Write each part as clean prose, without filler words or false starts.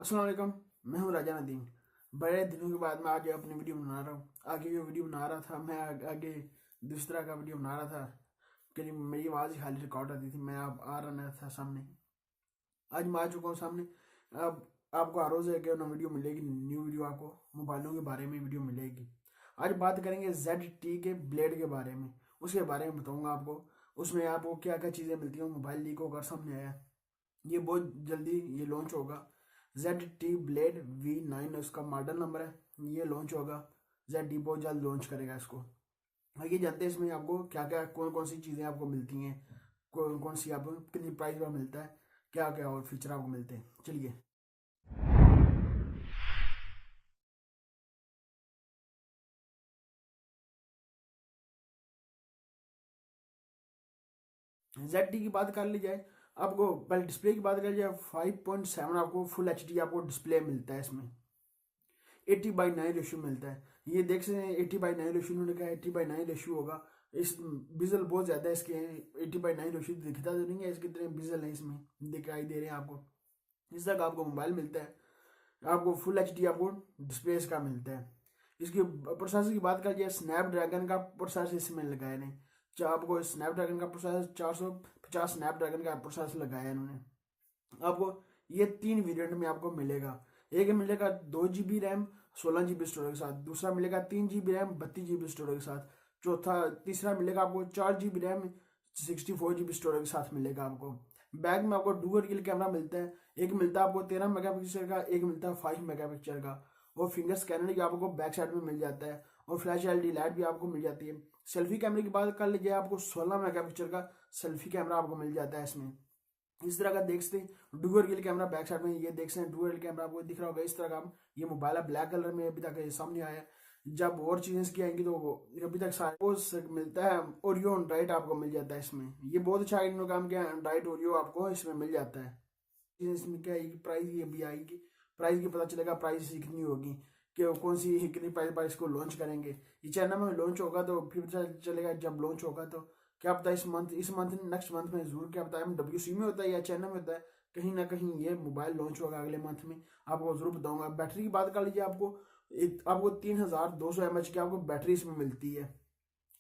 अस्सलाम वालेकुम। मैं हूँ राजा नदीम। बड़े दिनों के बाद मैं आगे अपनी वीडियो बना रहा हूँ। आगे जो वीडियो बना रहा था मैं आगे दूसरी तरह का वीडियो बना रहा था कि मेरी आवाज़ ही खाली रिकॉर्ड आती थी। मैं अब आ रहा नहीं था सामने। आज मैं आ चुका हूँ सामने। अब आपको हर रोज़ एक ना वीडियो मिलेगी, न्यू वीडियो आपको मोबाइलों के बारे में वीडियो मिलेगी। आज बात करेंगे ZT के ब्लेड के बारे में। उसके बारे में बताऊँगा आपको। उसमें आपको क्या क्या चीज़ें मिलती हैं। मोबाइल लीक होकर सामने आया, ये बहुत जल्दी ये लॉन्च होगा। ZT ब्लेड V9 उसका मॉडल नंबर है। ये लॉन्च होगा। ZT बहुत जल्द लॉन्च करेगा इसको। आइए जानते हैं इसमें आपको क्या क्या कौन कौन सी चीज़ें आपको मिलती हैं, कौन कौन सी आपको कितनी प्राइस पर मिलता है, क्या क्या और फीचर आपको मिलते हैं। चलिए ZT की बात कर ली जाए। आपको पहले डिस्प्ले की बात कर जाए, 5.7 आपको फुल HD आपको डिस्प्ले मिलता है इसमें। 80:9 रेशियो मिलता है। ये देख सकते हैं 80:9 रेशियो, उन्होंने कहा 80:9 रेशियो होगा। इस बिजल बहुत ज्यादा है इसके। 80:9 रेशियो दिखता तो नहीं है इसके, इतने बिजल है इसमें दिखाई दे रहे हैं आपको। इस तरह का आपको मोबाइल मिलता है। आपको फुल HD आपको डिस्प्ले इसका मिलता है। इसकी प्रोसेसर की बात करिए, स्नैपड्रैगन का प्रोसेसर इसमें लगाया नहीं। आपको स्नैपड्रैगन का प्रोसेसर 450 स्नैपड्रैगन का प्रोसेसर लगाया है इन्होंने। आपको ये 3 वेरिएंट में आपको मिलेगा। एक मिलेगा 2 GB रैम 16 GB स्टोरेज के साथ, दूसरा मिलेगा 3 GB रैम 32 GB स्टोरेज के साथ, तीसरा मिलेगा आपको 4 GB रैम 64 GB स्टोरेज के साथ मिलेगा आपको। बैक में आपको डुअल रियल कैमरा मिलता है। एक मिलता है आपको 13 मेगापिक्सल का, एक मिलता है 5 मेगापिक्सल का। और फिंगर स्कैनर भी आपको बैक साइड में मिल जाता है। और फ्लैश LED लाइट भी आपको मिल जाती है। सेल्फी कैमरे की बात कर लीजिए, आपको 16 मेगापिक्सल का सेल्फी कैमरा आपको मिल जाता है इसमें। इस तरह का देख सकते हैं dual real camera back side में, ये देख सकते हैं डुअल रियल कैमरा आपको दिख रहा होगा इस तरह का। ये मोबाइल है ब्लैक कलर में, अभी तक ये सामने आया है। जब और चीजें इसकी आएंगी तो अभी तक सारे वो मिलता है। ओरियो एंड्रॉइड आपको मिल जाता है इसमें। ये बहुत अच्छा इन्होंने काम किया, एंड्रॉइड ओरियो आपको इसमें मिल जाता है। इसमें क्या आएगी प्राइस, ये भी आएगी प्राइस की पता चलेगा प्राइस कितनी होगी, कि कौन सी कितनी प्राइस पर इसको लॉन्च करेंगे। ये चाइना में लॉन्च होगा तो फिर पता चलेगा। जब लॉन्च होगा तो क्या पता इस मंथ नेक्स्ट मंथ में जरूर, क्या पता MWC में होता है या चाइना में होता है, कहीं ना कहीं ये मोबाइल लॉन्च होगा अगले मंथ में। आपको जरूर बताऊंगा। बैटरी की बात कर लीजिए, आपको 3200 mAh की आपको बैटरी इसमें मिलती है।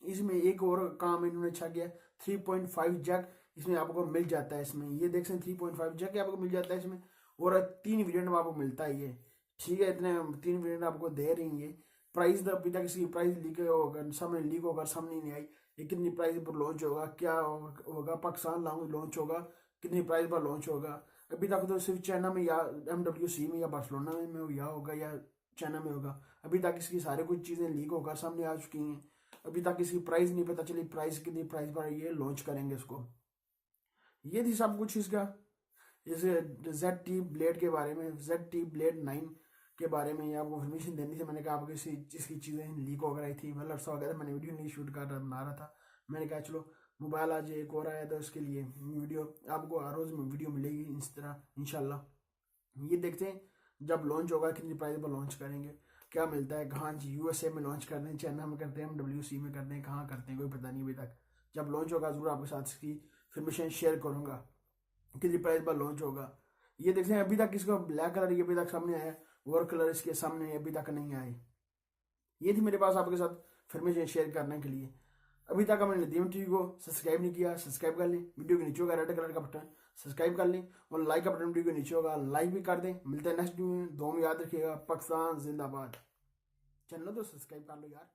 इसमें एक और काम इन्होंने अच्छा किया, 3.5 जैक इसमें आपको मिल जाता है इसमें। ये देख सकते 3.5 जैक आपको मिल जाता है इसमें। और 3 वेरिएंट में आपको मिलता है ये। ठीक है, इतने 3 वेरिएंट आपको दे रही है। प्राइस तो अभी तक इसकी प्राइस लीक होकर सामने नहीं आई। ये कितनी प्राइस पर लॉन्च होगा, क्या होगा, पाकिस्तान लॉन्च होगा, कितनी प्राइस पर लॉन्च होगा। अभी तक तो सिर्फ चाइना में या MWC में या बार्सिलोना में या होगा या चाइना में होगा। अभी तक इसकी सारी कुछ चीज़ें लीक होकर सामने आ चुकी हैं। अभी तक इसकी प्राइस नहीं पता चली, प्राइस कितनी प्राइस पर ये लॉन्च करेंगे इसको। ये थी सब कुछ इसका, इस ZT ब्लेड के बारे में। ZT ब्लेड 9 के बारे में ये आपको इन्फॉर्मेशन देनी थी। मैंने कहा आपको इसकी चीज़ें लीक हो गई थी, मतलब लड़सा हो गया था। मैंने वीडियो नहीं शूट कर बना रहा था। मैंने कहा चलो मोबाइल आज एक और आया था, उसके लिए वीडियो आपको हर रोज़ में वीडियो मिलेगी इस तरह इंशाल्लाह। ये देखते हैं जब लॉन्च होगा कितनी प्राइस पर लॉन्च करेंगे, क्या मिलता है, कहाँ जी USA में लॉन्च करते हैं, चाइना में करते हैं, MWC में करते हैं, कहाँ करते हैं कोई पता नहीं अभी तक। जब लॉन्च होगा जरूर आपके साथ इसकी इन्फॉर्मेशन शेयर करूंगा कितनी प्राइस पर लॉन्च होगा। ये देखते हैं अभी तक इसका ब्लैक कलर ये अभी तक सामने आया है, और कलर इसके सामने अभी तक नहीं आए। ये थी मेरे पास आपके साथ इन्फॉर्मेशन शेयर करने के लिए। अभी तक हमने नदीम टीवी को सब्सक्राइब नहीं किया, सब्सक्राइब कर लें। वीडियो के नीचे होगा रेड कलर का बटन, सब्सक्राइब कर लें। और लाइक का बटन वीडियो के नीचे होगा, लाइक भी कर दें। मिलते हैं नेक्स्ट वीडियो में। दो में याद रखिएगा, पाकिस्तान जिंदाबाद। चैनल तो सब्सक्राइब कर लो यार।